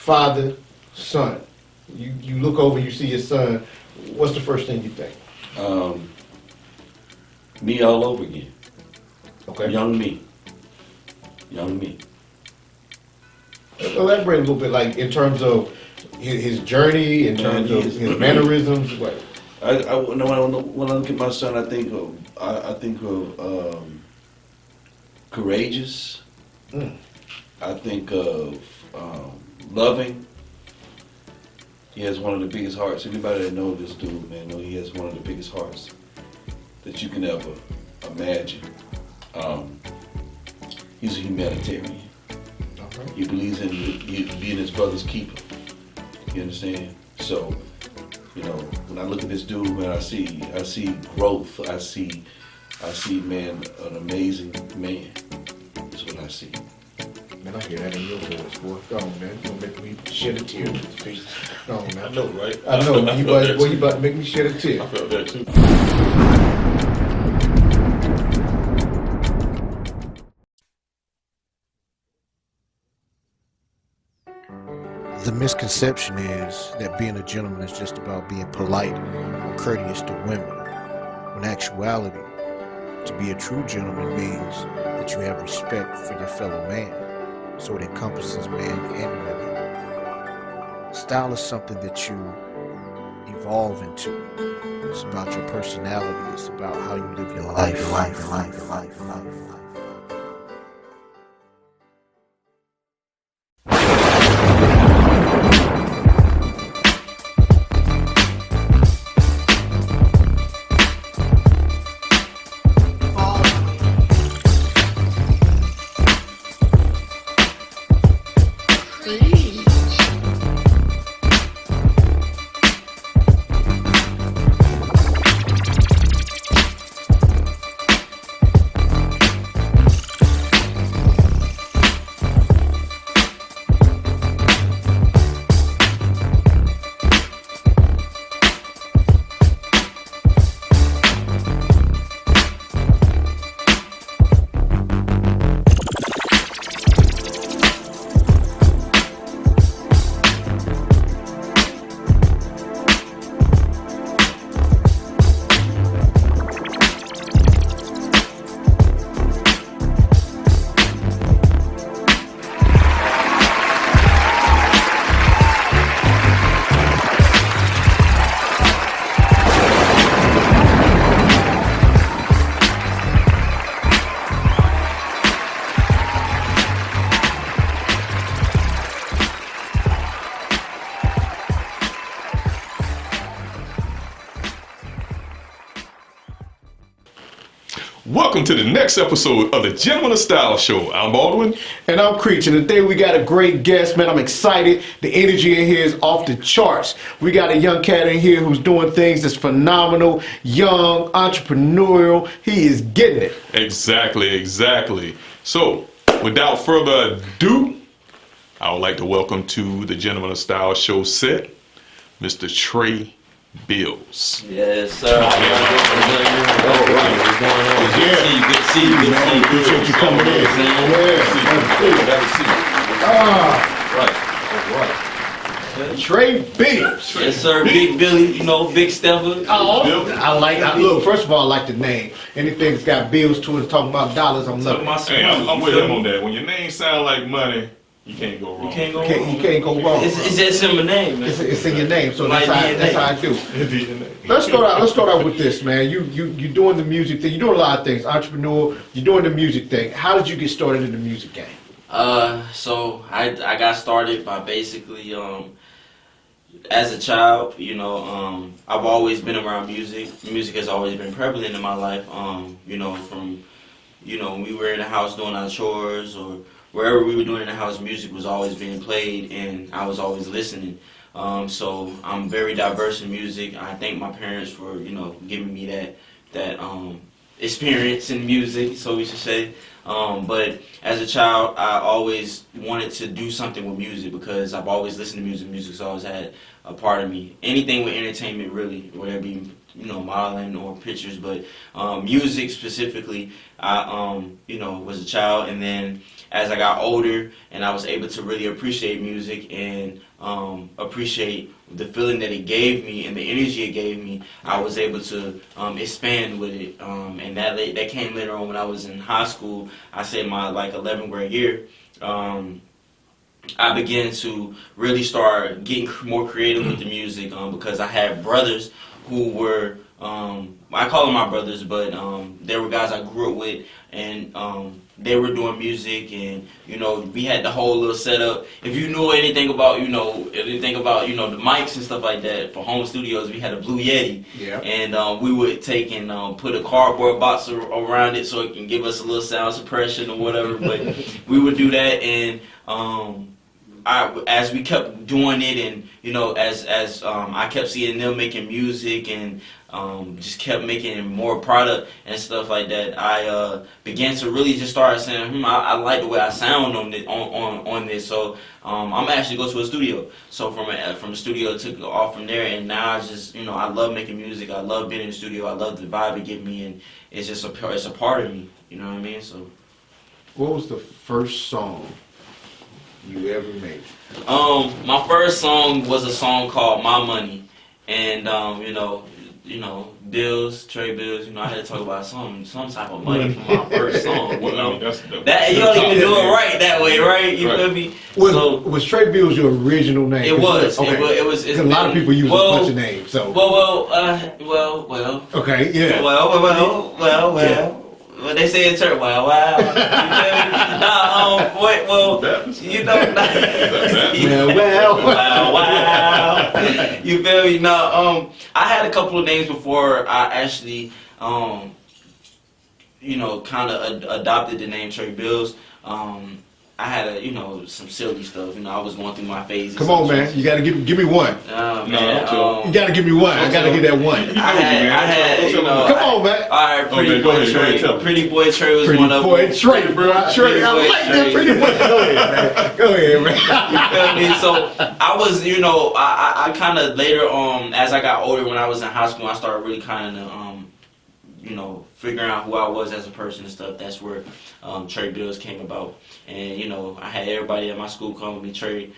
father, son. You look over, you see your son. What's the first thing you think? Me all over again. Okay. Young me. Young me. Elaborate a little bit, like in terms of his journey, in terms of his mannerisms. What? When I look at my son, I think of courageous. I think of loving. He has one of the biggest hearts. Anybody that knows this dude, man, know he has one of the biggest hearts that you can ever imagine. He's a humanitarian. Okay. He believes in being his brother's keeper. You understand? So, you know, when I look at this dude, man, I see growth. I see, man, an amazing man. That's what I see. Man, I hear that in your voice, boy. Go on, man. You're gonna make me shed a tear with this piece. Go on, man. I know, right? I know. You about to make me shed a tear. I felt that too. The misconception is that being a gentleman is just about being polite or courteous to women. When in actuality, to be a true gentleman means that you have respect for your fellow man. So it encompasses men and women. Style is something that you evolve into. It's about your personality. It's about how you live your life. Welcome to the next episode of the Gentleman of Style Show. I'm Baldwin. And I'm Creech, and today we got a great guest, man. I'm excited. The energy in here is off the charts. We got a young cat in here who's doing things that's phenomenal, young, entrepreneurial. He is getting it. Exactly. So, without further ado, I would like to welcome to the Gentleman of Style Show set, Mr. Trey Bills. Yes, sir. All right. What's going on? Good to see you. Appreciate you coming in. Right. Trey Bills. Yes, sir. Big Billy, you know, Big Stepper. Look, first of all, I like the name. Anything that's got bills to it, talking about dollars, I'm loving it. Hey, I'm with him on that. When your name sound like money, you can't go wrong. You can't go wrong. It's just in my name, man. It's in your name, so that's how I do. Let's start out with this, man. You doing the music thing. You're doing a lot of things. Entrepreneur. You're doing the music thing. How did you get started in the music game? So I got started by basically as a child, you know, I've always been around music. Music has always been prevalent in my life. You know, from when we were in the house doing our chores or wherever we were doing in the house, music was always being played, and I was always listening. So I'm very diverse in music. I thank my parents for giving me that experience in music, so we should say. But as a child, I always wanted to do something with music because I've always listened to music. Music's always had a part of me. Anything with entertainment, really, whether it be modeling or pictures, but music specifically. I was a child, and then as I got older and I was able to really appreciate music and appreciate the feeling that it gave me and the energy it gave me, I was able to expand with it. And that came later on when I was in high school. I say my 11th grade year. I began to really start getting more creative with the music because I had brothers who were, I call them my brothers, but they were guys I grew up with, and they were doing music, and we had the whole little setup. If you knew anything about the mics and stuff like that for home studios, we had a Blue Yeti, and we would take and put a cardboard box around it so it can give us a little sound suppression or whatever. But we would do that, and as we kept doing it, and as I kept seeing them making music and just kept making more product and stuff like that, I began to really just start saying, I like the way I sound on this, so I'm actually go to a studio. So from the studio, it took off from there, and now I just I love making music. I love being in the studio. I love the vibe it gives me, and it's just it's a part of me. You know what I mean? So, what was the first song you ever made? My first song was a song called My Money, and bills, Trey Bills. I had to talk about some type of money for my first song. That you don't even do it right that way, right? You feel me? Was Trey Bills your original name? It was. Okay. It was. A lot of people use a bunch of names. So. Well. Okay. Yeah. Well. Yeah. What they say in church, wow. You feel me? Wow. You feel me? No, I had a couple of names before I actually, kind of adopted the name Trey Bills. I had some silly stuff. I was going through my phases. Come on, man. You gotta give me one. Man, you gotta give me one. I gotta get that one. I had come on, man. All right, Pretty Boy Trey. Pretty Boy Trey was one of them. Pretty Boy Trey, bro. Trey, I like that Pretty Boy. Go ahead, man. You feel me? So I was, I kind of later on, as I got older, when I was in high school, I started really kind of, figuring out who I was as a person and stuff. That's where Trey Bills came about. And, I had everybody at my school calling me Trey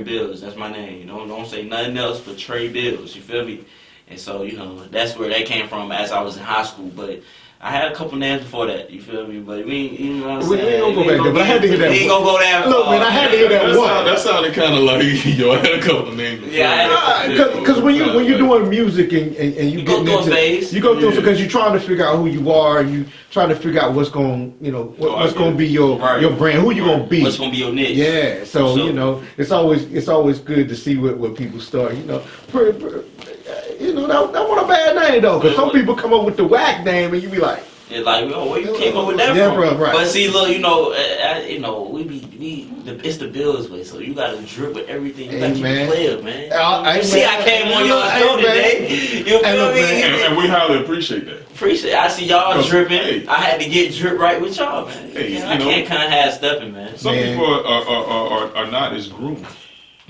Bills. That's my name. Don't say nothing else but Trey Bills. You feel me? And so, that's where that came from as I was in high school. But I had a couple names before that. You feel me? But we ain't gonna go back there. But I had to hear that. We ain't gonna go down. Look, man, I had to hear that one. That sounded kind of like, I had a couple of names. Yeah, because when you're doing music and you go through a phase. You go through because you're trying to figure out who you are, and you trying to figure out what's going, what's going to be your brand, who you going to be, what's going to be your niche. Yeah, so it's always good to see what people start. That wasn't a bad name though, because some people come up with the whack name and you be like. It's like, where you came up with that from? Right. But see, look, it's the Bills way, so you gotta drip with everything. You gotta keep it player, man. I came on your show today. You feel me? And we highly appreciate that. I see y'all dripping. I had to get drip right with y'all, man. I can't kind of have stepping, man. Some people are not as groomed.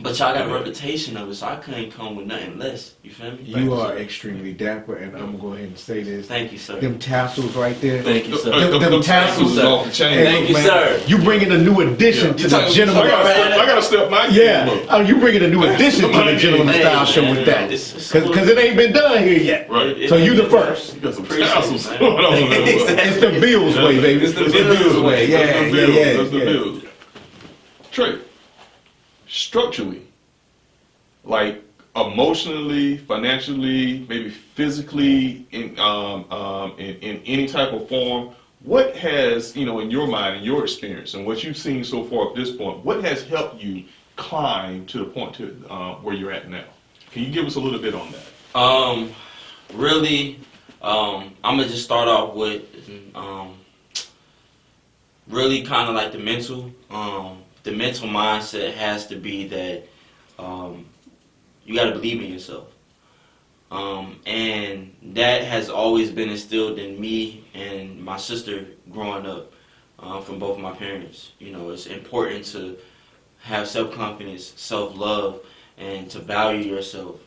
But y'all got a reputation of it, so I couldn't come with nothing less. You feel me? You are extremely dapper, and I'm gonna go ahead and say this. Thank you, sir. Them tassels right there. Thank you, sir. Them tassels off the chain. Thank you, sir. You bringing a new addition to the gentleman. I gotta step my game up. You bringing a new addition to the gentleman style show with that, because it ain't been done here yet. Right. So you the first. You got some tassels. It's the Bills way, baby. It's the Bills way. Yeah. That's the Bills. Trey, structurally, like emotionally, financially, maybe physically, in any type of form, what has, in your mind, in your experience, and what you've seen so far at this point, what has helped you climb to the point to where you're at now? Can you give us a little bit on that? Really, I'm gonna just start off with really kind of like the mental mindset has to be that you got to believe in yourself. And that has always been instilled in me and my sister growing up from both of my parents. It's important to have self-confidence, self-love, and to value yourself.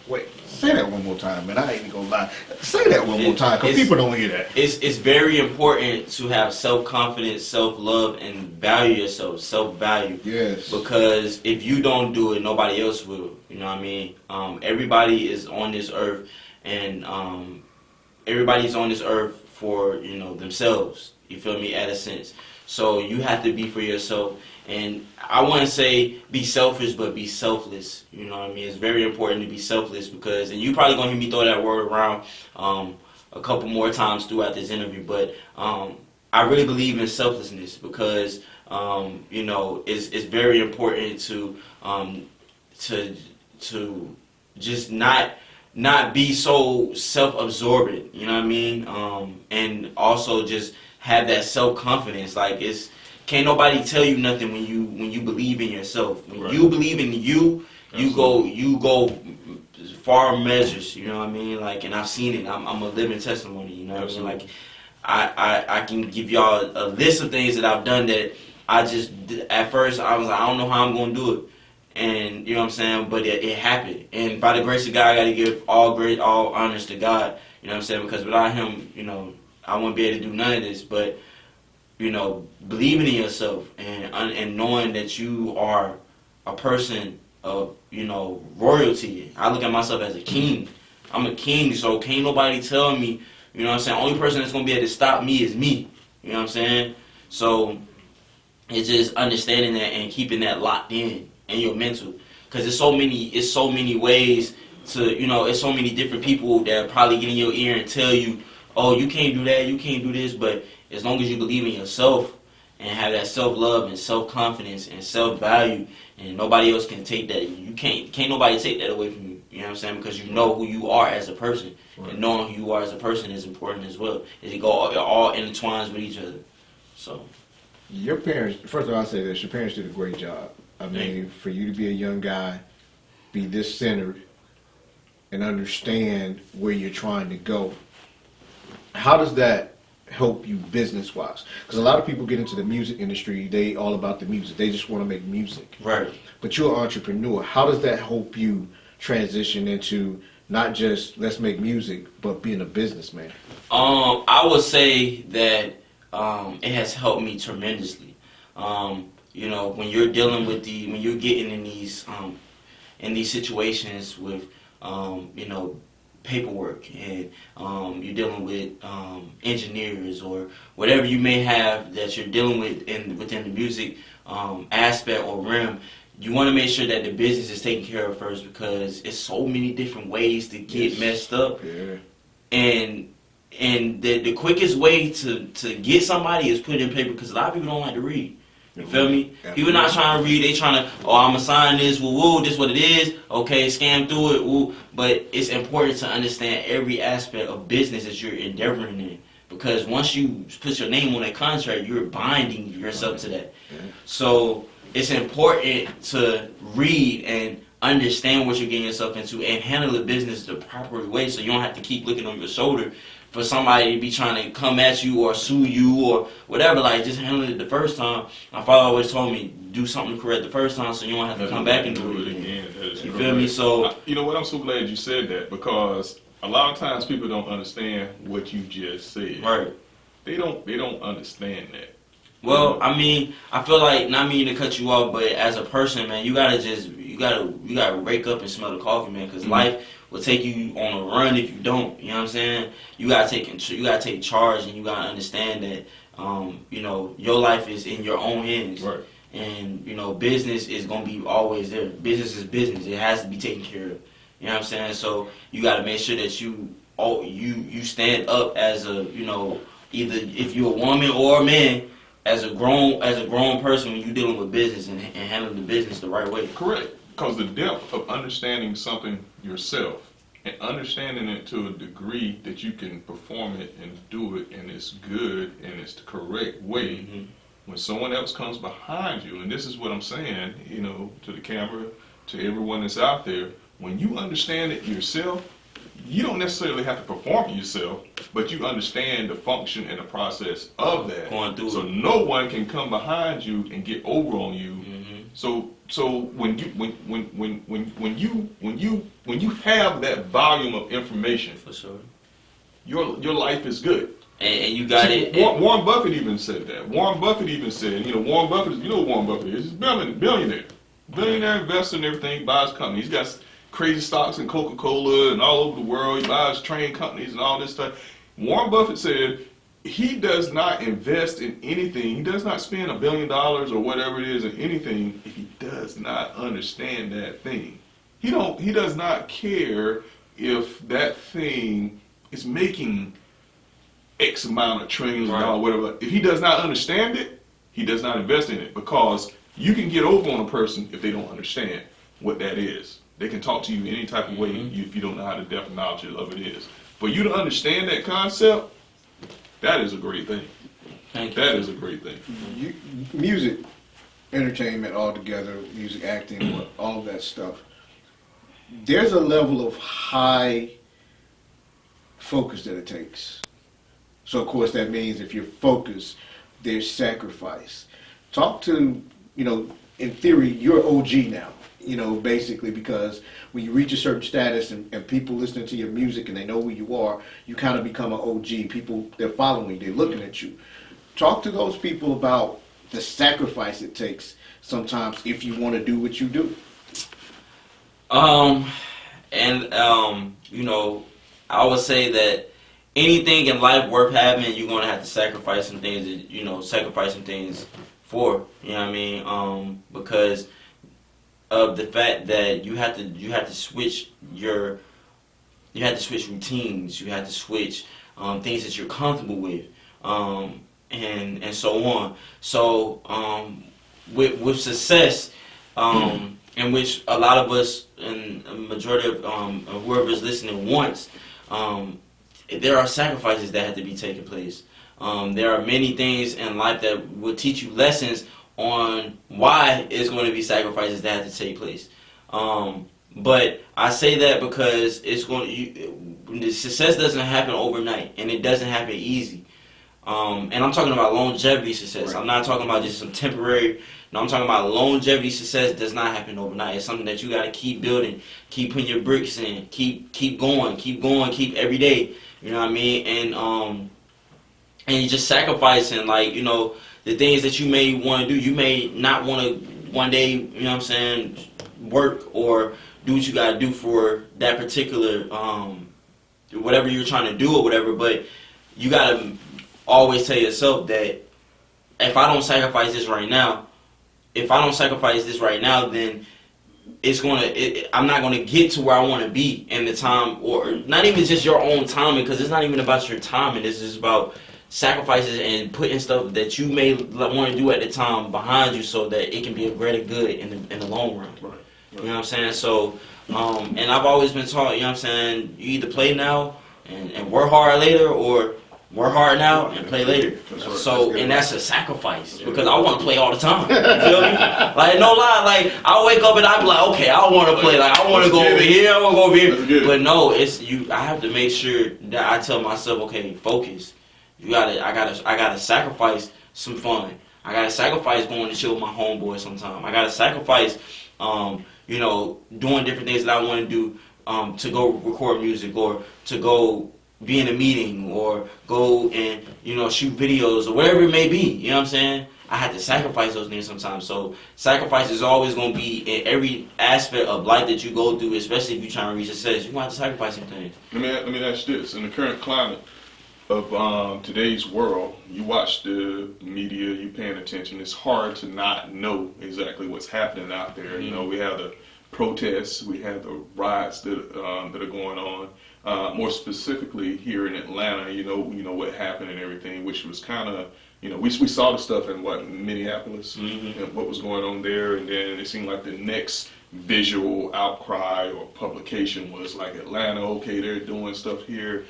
Wait, say that one more time, man. I ain't even gonna lie. Say that one more time, because people don't hear that. It's very important to have self-confidence, self-love, and value yourself, self-value. Yes. Because if you don't do it, nobody else will. You know what I mean? Everybody is on this earth, and everybody's on this earth for, you know, themselves. You feel me? At a sense. So you have to be for yourself. And I want to say be selfish, but be selfless. You know what I mean? It's very important to be selfless because, and you probably going to hear me throw that word around a couple more times throughout this interview, but I really believe in selflessness because, you know, it's very important to just not be so self-absorbent, you know what I mean? And also just have that self-confidence. Like, can't nobody tell you nothing when you believe in yourself. When you believe in you go far measures, you know what I mean? Like, and I've seen it. I'm a living testimony, you know what I mean? Like, I can give y'all a list of things that I've done that I just, at first I was like, I don't know how I'm gonna do it. And you know what I'm saying? But it happened. And by the grace of God, I gotta give all honors to God, you know what I'm saying? Because without him, you know, I wouldn't be able to do none of this. But you know, believing in yourself and knowing that you are a person of, you know, royalty. I look at myself as a king. I'm a king, so can't nobody tell me, you know what I'm saying? Only person that's going to be able to stop me is me. You know what I'm saying? So it's just understanding that and keeping that locked in your mental. Because it's so many ways to, you know, it's so many different people that probably get in your ear and tell you, oh, you can't do that, you can't do this, but as long as you believe in yourself and have that self-love and self-confidence and self-value, and nobody else can take that. You can't nobody take that away from you. You know what I'm saying? Because you know who you are as a person. Right. And knowing who you are as a person is important as well. It all intertwines with each other. So your parents, first of all, I say this, your parents did a great job. I mean, for you to be a young guy, be this centered, and understand where you're trying to go. How does that help you business-wise? Because a lot of people get into the music industry, they all about the music. They just want to make music. Right. But you're an entrepreneur. How does that help you transition into not just let's make music, but being a businessman? I would say that it has helped me tremendously. You know, when you're dealing with when you're getting in these situations with, you know, paperwork and you're dealing with engineers or whatever you may have that you're dealing with within the music aspect or realm, you want to make sure that the business is taken care of first because it's so many different ways to get messed up. Yeah. And the quickest way to get somebody is put in paper because a lot of people don't like to read. You feel me? People not trying to read, they trying to, oh, I'm going to sign this, woo, this what it is, okay, scan through it, woo. But it's important to understand every aspect of business that you're endeavoring in. Because once you put your name on that contract, you're binding yourself to that. Yeah. So it's important to read and understand what you're getting yourself into and handle the business the proper way so you don't have to keep looking on your shoulder for somebody to be trying to come at you or sue you or whatever. Like, just handle it the first time. My father always told me, do something correct the first time so you don't have to come back and do it again. You feel me? So, you know what? I'm so glad you said that because a lot of times people don't understand what you just said. Right. They don't understand that. Well, I mean, I feel like, not meaning to cut you off, but as a person, man, you gotta wake up and smell the coffee, man, because life will take you on a run if you don't. You know what I'm saying? You gotta take charge, and you gotta understand that, you know, your life is in your own hands. Right. And you know, business is gonna be always there. Business is business. It has to be taken care of. You know what I'm saying? So you gotta make sure that you stand up as a, you know, either if you're a woman or a man. As a grown person, when you're dealing with business and handling the business the right way. Correct. Because the depth of understanding something yourself and understanding it to a degree that you can perform it and do it and it's good and it's the correct way, when someone else comes behind you, and this is what I'm saying, you know, to the camera, to everyone that's out there, when you understand it yourself, you don't necessarily have to perform it yourself, but you understand the function and the process of that. Going through so no one can come behind you and get over on you So when you have that volume of information, For sure. your life is good. And you got it. Warren Buffett even said that. Warren Buffett even said, Warren Buffett, you know what Warren Buffett is? He's a billionaire investor and everything. Buys companies. He's got crazy stocks in Coca-Cola and all over the world. He buys train companies and all this stuff. Warren Buffett said he does not invest in anything. He does not spend $1 billion or whatever it is in anything if he does not understand that thing. He does not care if that thing is making X amount of trillions Right. or whatever. If he does not understand it, he does not invest in it, because you can get over on a person if they don't understand what that is. They can talk to you any type of way if you don't know how the depth of knowledge of it is. For you to understand that concept, that is a great thing. Thank you. That is a great thing. Music, entertainment altogether, music, acting, all of that stuff. There's a level of high focus that it takes. So of course that means if you're focused, there's sacrifice. Talk to, in theory, you're OG now, basically, because when you reach a certain status and people listening to your music and they know who you are, you kind of become an OG. People, they're following you, they're looking at you. Talk to those people about the sacrifice it takes sometimes if you want to do what you do. I would say that anything in life worth having, you're gonna have to sacrifice some things. Sacrifice some things for. You know what I mean? Because of the fact that you have to switch routines. You have to switch things that you're comfortable with, and so on. So with success, in which a lot of us and a majority of whoever's listening wants. There are sacrifices that have to be taking place. There are many things in life that will teach you lessons on why it's going to be sacrifices that have to take place. But I say that because the success doesn't happen overnight, and it doesn't happen easy. And I'm talking about longevity success. Right. I'm not talking about just some temporary. No, I'm talking about longevity success does not happen overnight. It's something that you got to keep building, keep putting your bricks in, keep going, keep every day. You know what I mean? And you're just sacrificing, the things that you may want to do. You may not want to one day, work or do what you got to do for that particular, whatever you're trying to do or whatever, but you got to always tell yourself that if I don't sacrifice this right now, then I'm not gonna get to where I want to be in the time, or not even just your own timing, because it's not even about your timing. This is about sacrifices and putting stuff that you may want to do at the time behind you, so that it can be a greater good in the long run. Right. You know what I'm saying? So, and I've always been taught, you either play now and work hard later, or work hard now and play later. So, and that's a sacrifice, because I want to play all the time. You feel me? No lie, I wake up and I be like, okay, I want to play. I want to go over here, I want to go over here. But no, I have to make sure that I tell myself, okay, focus. I gotta sacrifice some fun. I gotta sacrifice going to chill with my homeboys sometime. I gotta sacrifice, doing different things that I want to do, to go record music, or to go be in a meeting, or go and shoot videos, or whatever it may be. You know what I'm saying? I have to sacrifice those things sometimes. So sacrifice is always going to be in every aspect of life that you go through, especially if you're trying to reach success. You're going to have to sacrifice some things. Let me ask you this: in the current climate of today's world, you watch the media, you paying attention. It's hard to not know exactly what's happening out there. Mm-hmm. We have the protests, we have the riots that are going on. More specifically here in Atlanta, you know what happened and everything, which was kind of, we saw the stuff in Minneapolis, Mm-hmm. and what was going on there, and then it seemed like the next visual outcry or publication was like Atlanta. Okay, they're doing stuff here.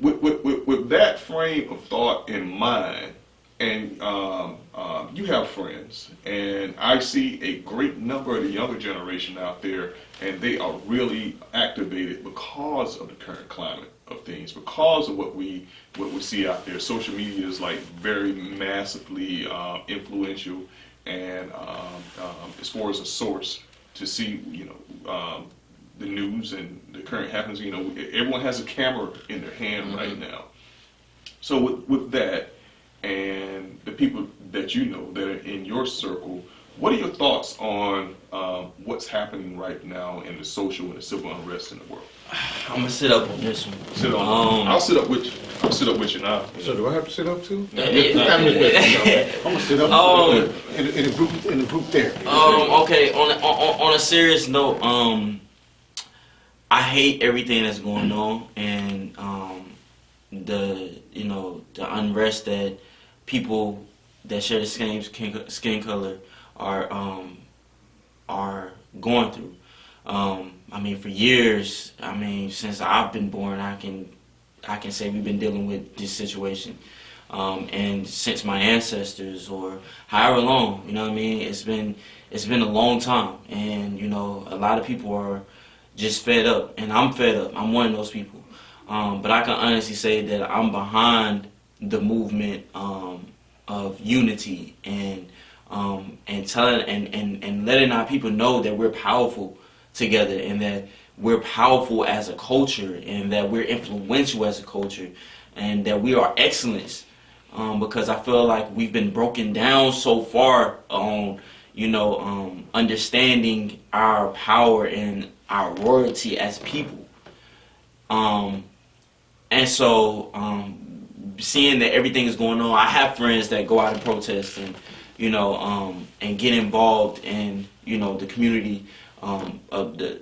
With that frame of thought in mind, and you have friends, and I see a great number of the younger generation out there, and they are really activated because of the current climate of things, because of what we see out there. Social media is very massively influential, and as far as a source to see, the news and the current happenings. Everyone has a camera in their hand right now. So with that, and the people that you know that are in your circle, what are your thoughts on what's happening right now in the social and the civil unrest in the world? I'm gonna sit up on this one. Sit on. I'll sit up with you. I'll sit up with you now. So do I have to sit up too? Yeah. I'm gonna sit up in the group there. Okay. On a serious note, I hate everything that's going on, and the unrest that people that share the same skin color are going through. For years, since I've been born, I can say we've been dealing with this situation. And since my ancestors, or however long, it's been a long time. And a lot of people are just fed up, and I'm fed up. I'm one of those people. But I can honestly say that I'm behind the movement of unity and telling and letting our people know that we're powerful together, and that we're powerful as a culture, and that we're influential as a culture, and that we are excellence. Because I feel like we've been broken down so far on, understanding our power and our royalty as people. And so, seeing that everything is going on, I have friends that go out and protest and, and get involved in, the community of the,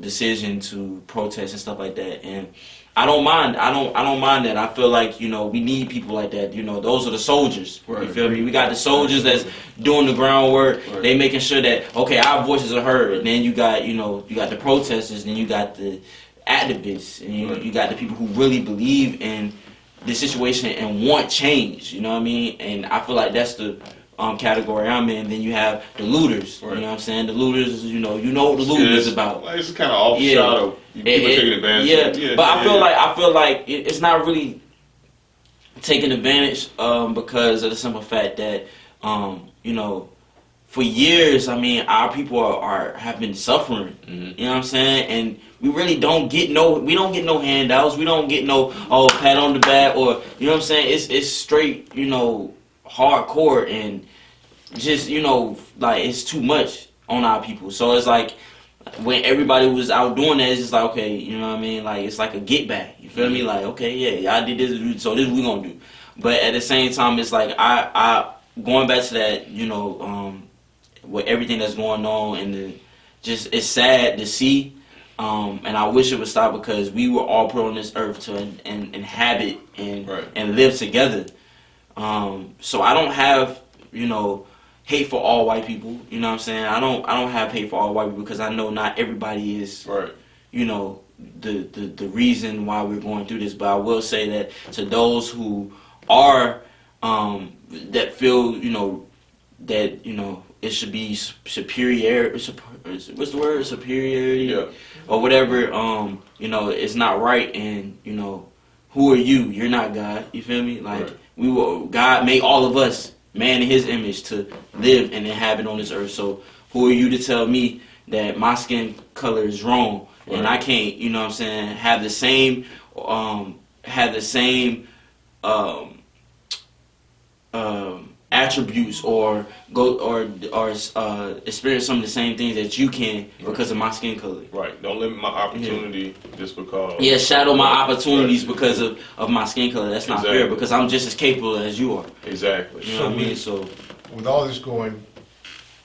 decision to protest and stuff like that. And I don't mind. I don't mind that. I feel like, we need people like that. Those are the soldiers. Right. You feel me? We got the soldiers that's doing the groundwork. Right. They making sure that, okay, our voices are heard. And then you got, you got the protesters, and you got the activists, and you got the people who really believe in the situation and want change. You know what I mean? And I feel like that's the category I'm in. Then you have the looters. Right. You know what I'm saying? The looters, you know what the looting is about. Like, it's kind of off shadow. People taking advantage. Yeah, but I feel like it's not really taking advantage because of the simple fact that for years, our people have been suffering. Mm-hmm. You know what I'm saying? And we really don't get no handouts. We don't get no pat on the back, or you know what I'm saying? It's straight hardcore, and just like it's too much on our people. So it's like when everybody was out doing that, it's just like, okay, you know what I mean? Like, it's like a get back. You feel me? Like, okay, yeah, y'all did this, so this we gonna do. But at the same time, it's like I going back to that, with everything that's going on, and it's sad to see. And I wish it would stop, because we were all put on this earth to inhabit and live together. So I don't have, hate for all white people. You know what I'm saying? I don't have hate for all white people, because I know not everybody is, the reason why we're going through this. But I will say that to those who are, that feel, that, it should be superior, what's the word? Superiority? Yeah. Or whatever, it's not right, and, who are you? You're not God. You feel me? Like, God made all of us man in His image to live and inhabit on this earth. So who are you to tell me that my skin color is wrong, and I can't, have the same, attributes, or experience some of the same things that you can because of my skin color. Right. Don't limit my opportunity just because. Yeah, shadow my opportunities because of my skin color. That's not fair, because I'm just as capable as you are. Exactly. You know what I mean? So with all this going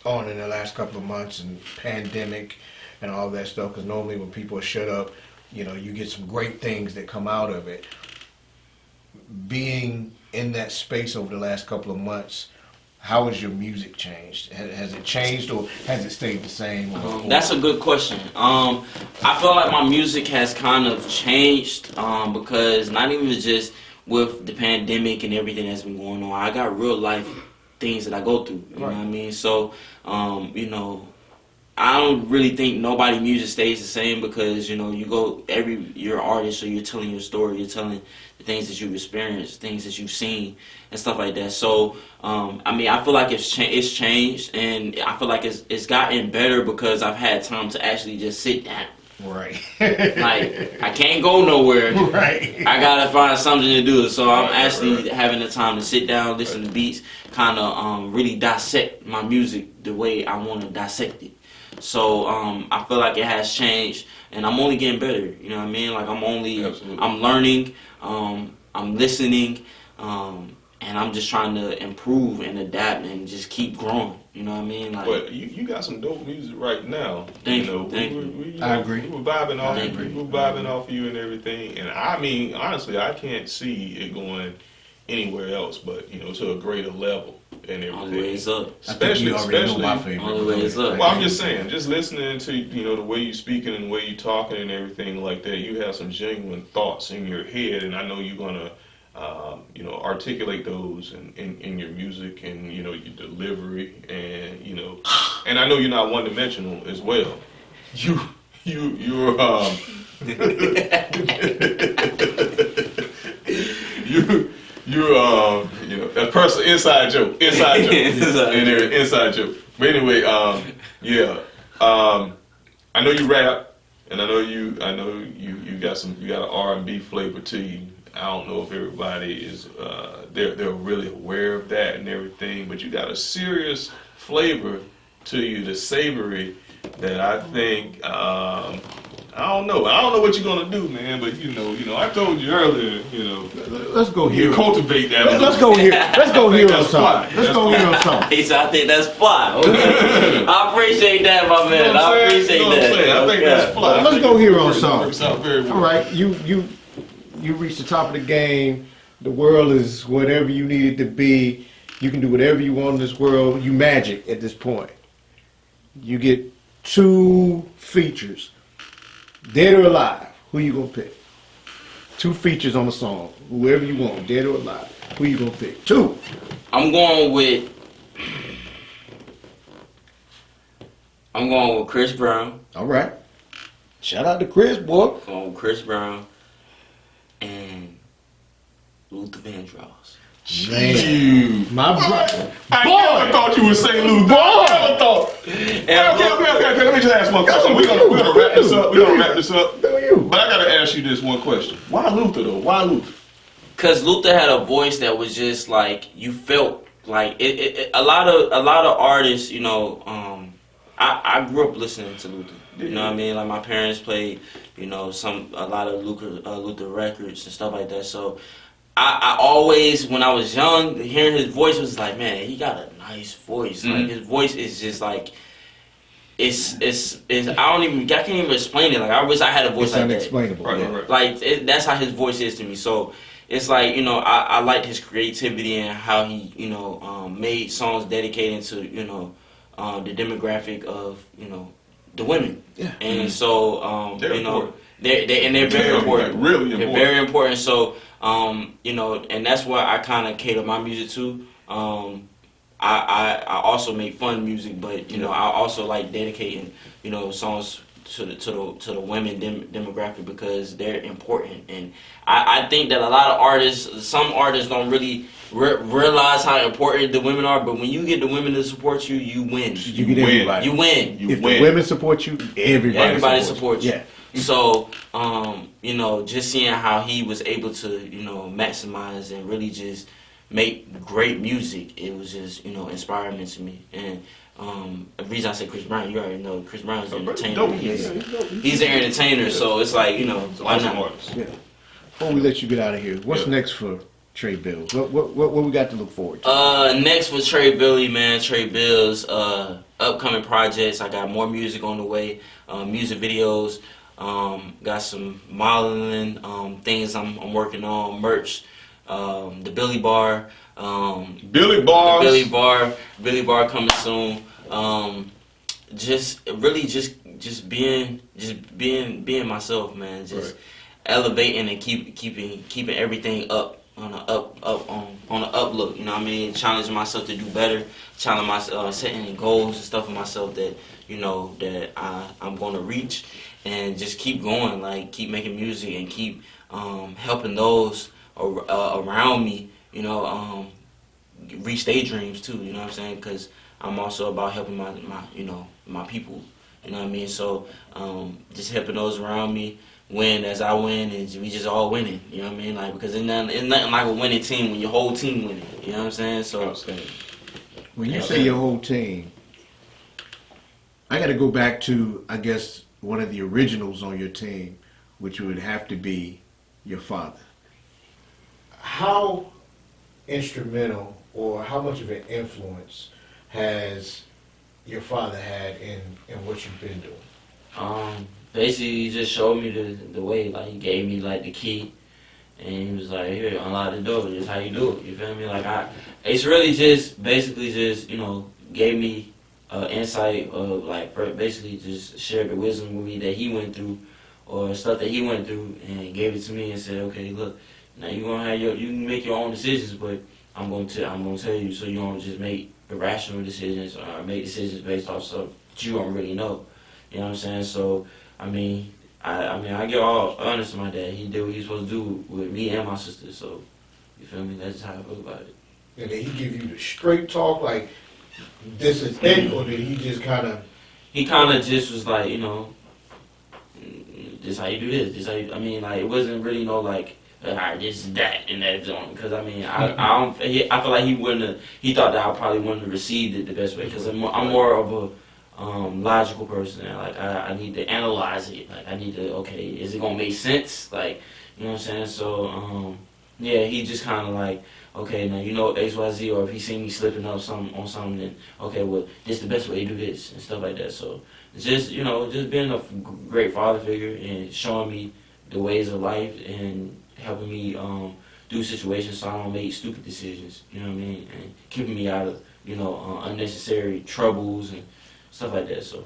on in the last couple of months, and pandemic and all that stuff, because normally when people are shut up, you get some great things that come out of it. Being in that space over the last couple of months, how has your music changed? Has it changed, or has it stayed the same? That's a good question. I feel like my music has kind of changed, because not even just with the pandemic and everything that's been going on, I got real life things that I go through. You know what I mean? So, I don't really think nobody music stays the same because you're an artist, so you're telling your story, you're telling the things that you've experienced, things that you've seen, and stuff like that. So I feel like it's changed, and I feel like it's gotten better because I've had time to actually just sit down. Right. Like, I can't go nowhere. Right. I gotta find something to do. So I'm actually having the time to sit down, listen to beats, kind of really dissect my music the way I want to dissect it. So I feel like it has changed, and I'm only getting better. You know what I mean? Like I'm learning, I'm listening, and I'm just trying to improve and adapt and just keep growing. You know what I mean? Like, but you got some dope music right now. Thank you. I agree. We were vibing off you and everything. And I mean, honestly, I can't see it going anywhere else but to a greater level and everything. Only way is up. Especially, Only way is up. Well, I'm just saying, just listening to the way you speaking and the way you talking and everything like that, you have some genuine thoughts in your head, and I know you're gonna articulate those in your music and your delivery, and and I know you're not one-dimensional as well. You're a person inside joke, inside joke. But anyway, I know you rap, and I know you got an R&B flavor to you. I don't know if everybody is they're really aware of that and everything, but you got a serious flavor to you, the savory, that I think I don't know what you're gonna do, man. But I told you earlier, Let's go here. You cultivate that. Let's go here. Let's go here on something. Let's go here on something. He said, I think that's fly. Okay. I appreciate that, my man. I appreciate that. I think that's fly. Let's go here on something. Works out very well. All right, you reach the top of the game. The world is whatever you need it to be. You can do whatever you want in this world. You magic at this point. You get 2 features, dead or alive. Who you gonna pick? 2 features on the song. Whoever you want, dead or alive. Who you gonna pick? 2. I'm going with Chris Brown. All right. Shout out to Chris, boy. Going with Chris Brown and Luther Vandross. Man, my brother. I never thought you would say Luther. I never thought. Okay. Let me just ask one question. We're gonna wrap this up. We're gonna wrap this up. But I gotta ask you this one question. Why Luther though? Why Luther? Cause Luther had a voice that was just like you felt like it. A lot of artists, I grew up listening to Luther. You know what I mean? Like my parents played, a lot of Luther records and stuff like that. So I always, when I was young, hearing his voice was like, man, he got a nice voice. Mm-hmm. Like his voice is just like, it's I can't even explain it. Like I wish I had a voice like that. It's unexplainable. Right. Like that's how his voice is to me. So it's like I liked his creativity and how he made songs dedicated to the demographic of the women. Yeah. And so they're very important. Really important. They're very important. So and that's what I kind of cater my music to. I also make fun music, but I also like dedicating songs to the women demographic because they're important, and I think that a lot of some artists don't really realize how important the women are. But when you get the women to support you, you win. You get everybody. You win. If the women support you, everybody supports you. Yeah. So, just seeing how he was able to, maximize and really just make great music, it was just, inspiring to me. And the reason I said Chris Brown, you already know Chris Brown's an entertainer. He's an entertainer, so it's like, why not? Yeah. Before we let you get out of here, what's next for Trey Bills? What we got to look forward to? Next for Trey Billy, man. Trey Bills, upcoming projects. I got more music on the way, music videos. Got some modeling things I'm working on, merch, the Billy Bar, Billy Bar coming soon. Just being myself, man. Just elevating and keeping everything up. on the on the uplook. You know what I mean? Challenging myself to do better, challenging myself, setting goals and stuff for myself that that I'm going to reach, and just keep going. Like keep making music and keep helping those around me. Reach their dreams too. You know what I'm saying? Because I'm also about helping my people. You know what I mean? So just helping those around me win as I win, and we just all winning. You know what I mean? Like because it's nothing like a winning team when your whole team winning. You know what I'm saying? So when you say your whole team, I got to go back to, I guess, one of the originals on your team, which would have to be your father. How instrumental or how much of an influence has your father had in what you've been doing? Basically, he just showed me the way. Like he gave me like the key, and he was like, "Here, unlock the door. This is how you do it." You feel me? Like it's really just basically just gave me insight of like basically just shared the wisdom with me that he went through, or stuff that he went through, and gave it to me and said, "Okay, look, now you can make your own decisions, but I'm going to tell you so you don't just make irrational decisions or make decisions based off stuff that you don't really know." You know what I'm saying? So I get all honest with my dad. He did what he was supposed to do with me and my sister. So you feel me? That's how I feel about it. And did he give you the straight talk, like this is it, or did he just kind of? He kind of just was like, this how you do this. This how you, like it wasn't really no like. Alright, this is that and that zone. Because I feel like he thought that I probably wouldn't have received it the best way. Because I'm more of a logical person. And like I need to analyze it. Like I need to, okay, is it gonna make sense? Like, you know what I'm saying? So yeah, he just kind of like, okay, now X, Y, Z. Or if he seen me slipping up on something, then okay, well, this is the best way to do this and stuff like that. So it's just just being a great father figure and showing me the ways of life and helping me do situations so I don't make stupid decisions, you know what I mean, and keeping me out of unnecessary troubles and stuff like that. So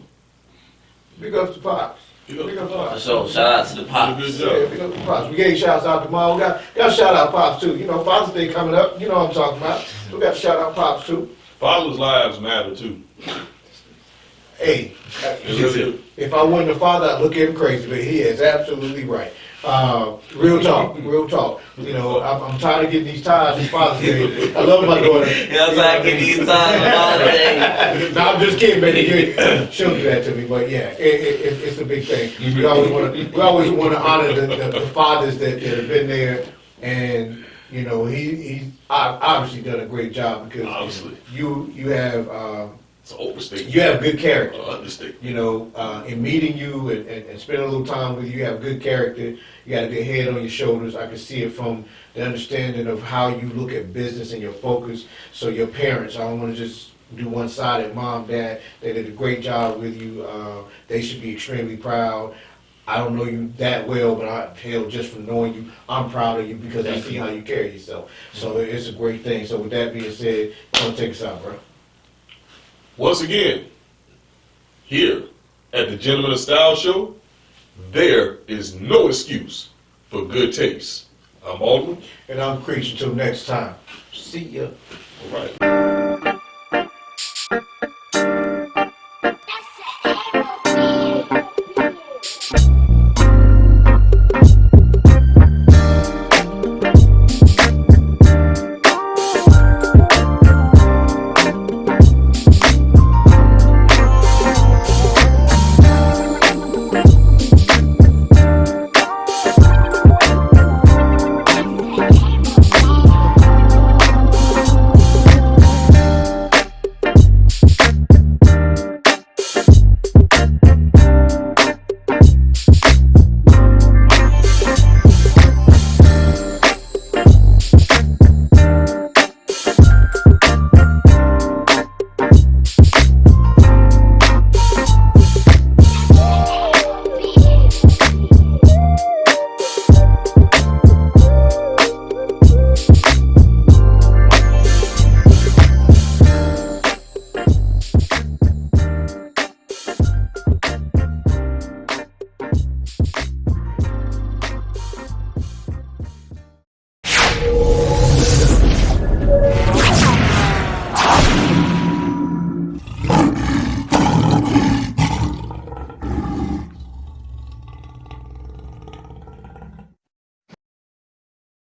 Big ups to Pops. Big ups to Pops. So shout out to the Pops. Good job. Yeah, big ups to Pops. We gave shouts out to Mom. Got to shout out Pops too. Father's Day coming up. You know what I'm talking about. We got to shout out Pops too. Fathers' lives matter too. Hey, if I wasn't a father, I'd look at him crazy, but he is absolutely right. Real talk. I'm tired of getting these ties for Father's Day. I love my daughter. I'm tired of getting these ties for Father's Day. No, I'm just kidding, baby. She'll do that to me, but yeah, it's a big thing. We always want to honor the fathers that have been there, and he's obviously done a great job because Obviously. you have. It's an overstatement. You have good character. Understatement. In meeting you and spending a little time with you, you have good character. You got a good head on your shoulders. I can see it from the understanding of how you look at business and your focus. So your parents, I don't want to just do one-sided. Mom, Dad, they did a great job with you. They should be extremely proud. I don't know you that well, but just from knowing you, I'm proud of you because I see how you carry yourself. So it's a great thing. So with that being said, don't take us out, bro. Once again, here at the Gentleman of Style Show, there is no excuse for good taste. I'm Alderman. And I'm Creech. Until next time. See ya. All right.